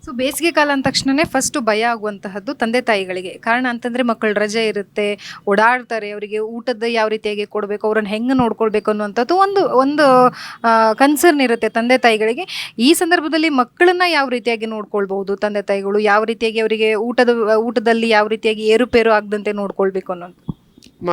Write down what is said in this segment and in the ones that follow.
So ಬೇಸಿಗೆ ಕಾಲ ಅಂದ ತಕ್ಷಣನೇ ಫಸ್ಟು ಭಯ ಆಗುವಂತಹದ್ದು ತಂದೆ ತಾಯಿಗಳಿಗೆ. ಕಾರಣ ಅಂತಂದರೆ ಮಕ್ಕಳು ರಜೆ ಇರುತ್ತೆ, ಓಡಾಡ್ತಾರೆ, ಅವರಿಗೆ ಊಟದ ಯಾವ ರೀತಿಯಾಗಿ ಕೊಡಬೇಕು, ಅವ್ರನ್ನ ಹೆಂಗೆ ನೋಡ್ಕೊಳ್ಬೇಕು ಅನ್ನುವಂಥದ್ದು ಒಂದು ಒಂದು ಕನ್ಸರ್ನ್ ಇರುತ್ತೆ ತಂದೆ ತಾಯಿಗಳಿಗೆ. ಈ ಸಂದರ್ಭದಲ್ಲಿ ಮಕ್ಕಳನ್ನ ಯಾವ ರೀತಿಯಾಗಿ ನೋಡ್ಕೊಳ್ಬಹುದು ತಂದೆ ತಾಯಿಗಳು, ಯಾವ ರೀತಿಯಾಗಿ ಅವರಿಗೆ ಊಟದಲ್ಲಿ ಯಾವ ರೀತಿಯಾಗಿ ಏರುಪೇರು ಆಗದಂತೆ ನೋಡ್ಕೊಳ್ಬೇಕು ಅನ್ನೋದು?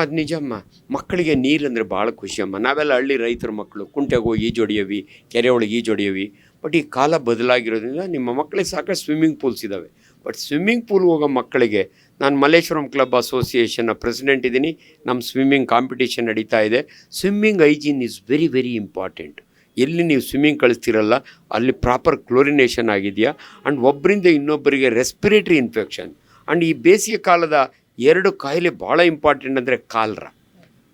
ಅದು ನಿಜಮ್ಮ. ಮಕ್ಕಳಿಗೆ ನೀರಂದರೆ ಭಾಳ ಖುಷಿಯಮ್ಮ. ನಾವೆಲ್ಲ ಹಳ್ಳಿ ರೈತರ ಮಕ್ಕಳು, ಕುಂಟೆಗೆ ಹೋಗಿ ಈಜೊಡಿಯವಿ, ಕೆರೆ ಒಳಗೆ ಈಜೊಡಿಯವಿ. ಬಟ್ ಈ ಕಾಲ ಬದಲಾಗಿರೋದ್ರಿಂದ ನಿಮ್ಮ ಮಕ್ಕಳಿಗೆ ಸಾಕಷ್ಟು ಸ್ವಿಮ್ಮಿಂಗ್ ಪೂಲ್ಸ್ ಇದ್ದಾವೆ. ಬಟ್ ಸ್ವಿಮ್ಮಿಂಗ್ ಪೂಲ್ ಹೋಗೋ ಮಕ್ಕಳಿಗೆ ನಾನು ಮಲ್ಲೇಶ್ವರಂ ಕ್ಲಬ್ ಅಸೋಸಿಯೇಷನ್ನ ಪ್ರೆಸಿಡೆಂಟ್ ಇದ್ದೀನಿ. ನಮ್ಮ ಸ್ವಿಮ್ಮಿಂಗ್ ಕಾಂಪಿಟೇಷನ್ ನಡೀತಾ ಇದೆ. Swimming hygiene is very very important. ಎಲ್ಲಿ ನೀವು ಸ್ವಿಮ್ಮಿಂಗ್ ಕಳಿಸ್ತಿರಲ್ಲ ಅಲ್ಲಿ ಪ್ರಾಪರ್ ಕ್ಲೋರಿನೇಷನ್ ಆಗಿದೆಯಾ, ಆ್ಯಂಡ್ ಒಬ್ಬರಿಂದ ಇನ್ನೊಬ್ಬರಿಗೆ ರೆಸ್ಪಿರೇಟರಿ ಇನ್ಫೆಕ್ಷನ್. ಆ್ಯಂಡ್ ಈ ಬೇಸಿಗೆ ಕಾಲದ 2 ಕಾಯಿಲೆ ಭಾಳ ಇಂಪಾರ್ಟೆಂಟ್ ಅಂದರೆ ಕಾಲ್ರ.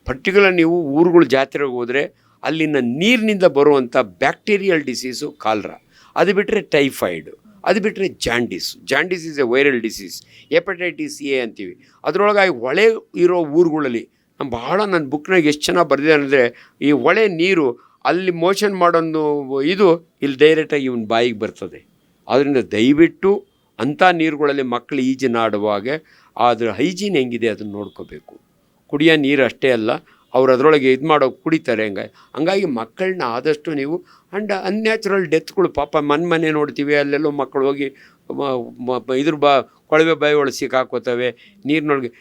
ಪರ್ಟಿಕ್ಯುಲರ್ ನೀವು ಊರುಗಳು ಜಾತ್ರೆಗೆ ಹೋದರೆ ಅಲ್ಲಿನ ನೀರಿನಿಂದ ಬರುವಂಥ ಬ್ಯಾಕ್ಟೀರಿಯಲ್ ಡಿಸೀಸು ಕಾಲ್ರ. ಅದು ಬಿಟ್ಟರೆ ಟೈಫಾಯ್ಡು, ಅದು ಬಿಟ್ಟರೆ jaundice is A viral disease. Hepatitis A ಅಂತೀವಿ. ಅದರೊಳಗಾಗಿ ಹೊಳೆ ಇರೋ ಊರುಗಳಲ್ಲಿ ನನ್ನ ಬುಕ್ನಾಗ ಎಷ್ಟು ಚೆನ್ನಾಗಿ ಬರೆದಿದೆ ಅಂದರೆ, ಈ ಹೊಳೆ ನೀರು ಅಲ್ಲಿ ಮೋಷನ್ ಮಾಡೋದು ಇದು ಇಲ್ಲಿ ಡೈರೆಕ್ಟಾಗಿ ಇವನ ಬಾಯಿಗೆ ಬರ್ತದೆ. ಆದ್ದರಿಂದ ದಯವಿಟ್ಟು ಅಂಥ ನೀರುಗಳಲ್ಲಿ ಮಕ್ಕಳು ಈಜಿನಾಡುವಾಗ ಅದರ ಹೈಜೀನ್ ಹೆಂಗಿದೆ ಅದನ್ನು ನೋಡ್ಕೋಬೇಕು. ಕುಡಿಯೋ ನೀರು ಅಷ್ಟೇ ಅಲ್ಲ, ಅವ್ರು ಅದರೊಳಗೆ ಇದು ಮಾಡೋ ಕುಡಿತಾರೆ. ಹಂಗಾಗಿ ಮಕ್ಕಳನ್ನ ಆದಷ್ಟು ನೀವು ಅನ್ಯಾಚುರಲ್ ಡೆತ್ಗಳು ಪಾಪ ಮನೆ ನೋಡ್ತೀವಿ, ಅಲ್ಲೆಲ್ಲೋ ಮಕ್ಕಳು ಹೋಗಿ ಇದ್ರ ಕೊಳವೆ ಬಾಯಿ ಒಳಗೆ ಸಿಕ್ಕಾಕೋತವೆ ನೀರಿನೊಳಗೆ.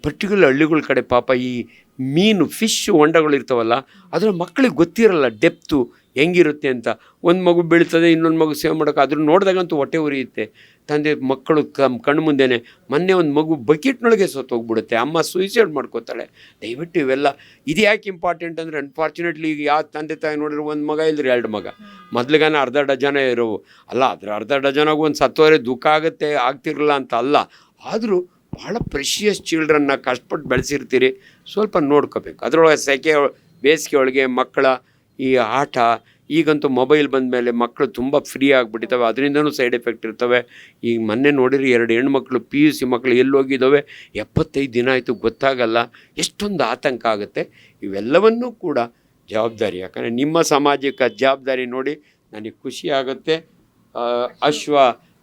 ಪರ್ಟಿಕ್ಯುಲರ್ ಹಳ್ಳಿಗಳ ಕಡೆ ಪಾಪ ಈ ಮೀನು ಫಿಶ್ ಹೊಂಡಗಳು ಇರ್ತಾವಲ್ಲ, ಅದರ ಮಕ್ಕಳಿಗೆ ಗೊತ್ತಿರಲ್ಲ ಡೆಪ್ತು ಹೆಂಗಿರುತ್ತೆ ಅಂತ. ಒಂದು ಮಗು ಬೀಳ್ತದೆ, ಇನ್ನೊಂದು ಮಗು ಸೇವ್ ಮಾಡೋಕೆ ಅದ್ರ ನೋಡಿದಾಗಂತೂ ಹೊಟ್ಟೆ ಉರಿಯುತ್ತೆ. ತಂದೆ ಮಕ್ಕಳು ಕಣ್ಣು ಮುಂದೆನೇ ಮೊನ್ನೆ ಒಂದು ಮಗು ಬಕೆಟ್ನೊಳಗೆ ಸತ್ತೋಗ್ಬಿಡುತ್ತೆ, ಅಮ್ಮ ಸೂಯಿಸೈಡ್ ಮಾಡ್ಕೋತಾಳೆ. ದಯವಿಟ್ಟು ಇವೆಲ್ಲ ಇದು ಯಾಕೆ ಇಂಪಾರ್ಟೆಂಟ್ ಅಂದರೆ, ಅನ್ಫಾರ್ಚುನೇಟ್ಲಿ ಈಗ ಯಾವ ತಂದೆ ತಾಯಿ ನೋಡಿದ್ರೆ ಒಂದು ಮಗ ಇಲ್ಲರಿ 2 ಮಗ. ಮೊದಲಿಗಾನ ಅರ್ಧ ಡಜನ ಇರೋವು ಅಲ್ಲ, ಅದ್ರ ಅರ್ಧ ಡಜನಾಗೂ ಒಂದು ಸತ್ತೋರೆ ದುಃಖ ಆಗುತ್ತೆ, ಆಗ್ತಿರಲ್ಲ ಅಂತ ಅಲ್ಲ. ಆದರೂ ಭಾಳ ಪ್ರೆಷಿಯಸ್ ಚಿಲ್ಡ್ರನ್ನ ಕಷ್ಟಪಟ್ಟು ಬೆಳೆಸಿರ್ತೀರಿ, ಸ್ವಲ್ಪ ನೋಡ್ಕೋಬೇಕು. ಅದರೊಳಗೆ ಬೇಸಿಗೆ ಒಳಗೆ ಮಕ್ಕಳ ಈ ಆಟ, ಈಗಂತೂ ಮೊಬೈಲ್ ಬಂದ ಮೇಲೆ ಮಕ್ಕಳು ತುಂಬ ಫ್ರೀ ಆಗಿಬಿಟ್ಟಿದ್ದಾವೆ, ಅದರಿಂದನೂ ಸೈಡ್ ಎಫೆಕ್ಟ್ ಇರ್ತವೆ. ಈಗ ಮೊನ್ನೆ ನೋಡಿರಿ 2 ಹೆಣ್ಮಕ್ಳು PUC ಮಕ್ಕಳು ಎಲ್ಲೋಗಿದ್ದಾವೆ, 75 ದಿನ ಆಯಿತು, ಗೊತ್ತಾಗಲ್ಲ. ಎಷ್ಟೊಂದು ಆತಂಕ ಆಗುತ್ತೆ. ಇವೆಲ್ಲವನ್ನೂ ಕೂಡ ಜವಾಬ್ದಾರಿ, ಯಾಕಂದರೆ ನಿಮ್ಮ ಸಾಮಾಜಿಕ ಜವಾಬ್ದಾರಿ ನೋಡಿ ನನಗೆ ಖುಷಿ ಆಗುತ್ತೆ.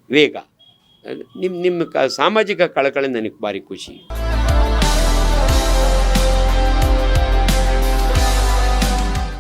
ವೇಗ ನಿಮ್ಮ ಸಾಮಾಜಿಕ ಕಳಕಳಿ ನನಗೆ ಭಾರಿ ಖುಷಿ.